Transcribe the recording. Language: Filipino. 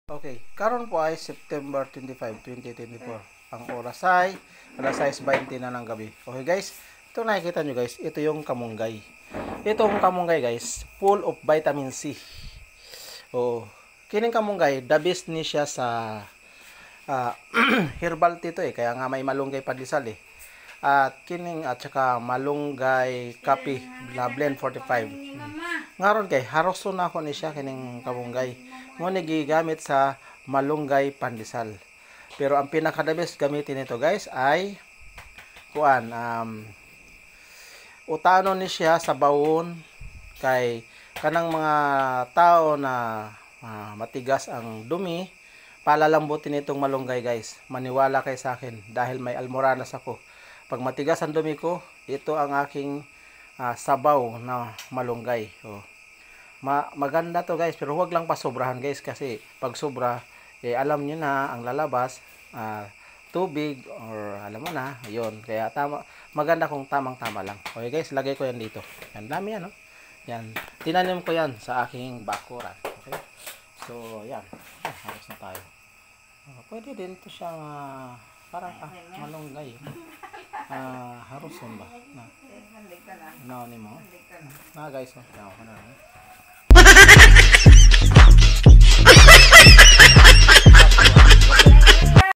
Okay, karon po ay September 25, 2024. Ang oras ay alas 6:20 na ng gabi. Okay guys, ito nakikita nyo guys, ito yung kamunggay. Itong kamunggay guys, full of vitamin C. Oh, kining kamunggay, the best ni siya sa herbal tea to kaya nga may malunggay pandesal At kining at saka malunggay kape na blend 45. Ngaron kay haroson na ako ni siya kining kamunggay. Ngunit gigamit sa malunggay pandesal. Pero ang pinaka the best gamitin nito guys ay kuan utano ni siya sa bawon kay kanang mga tao na matigas ang dumi, palalambutin itong malunggay guys. Maniwala kay sa akin dahil may almoranas ako. Pag matigas ang dumi ko, ito ang aking sabaw na malunggay. Maganda to guys, pero huwag lang pasobrahan guys kasi pag sobra, alam niyo na ang lalabas, tubig or alam mo na, yun. Kaya maganda kung tamang-tama lang. Okay guys, lagay ko yan dito. Yan, dami yan, no? Yan, tinanim ko yan sa aking bakuran. Okay? So, yan. Halos na tayo. Pwede din to siyang parang malunggay. Haruson ba? Na ni mo? Na guys, na ako na.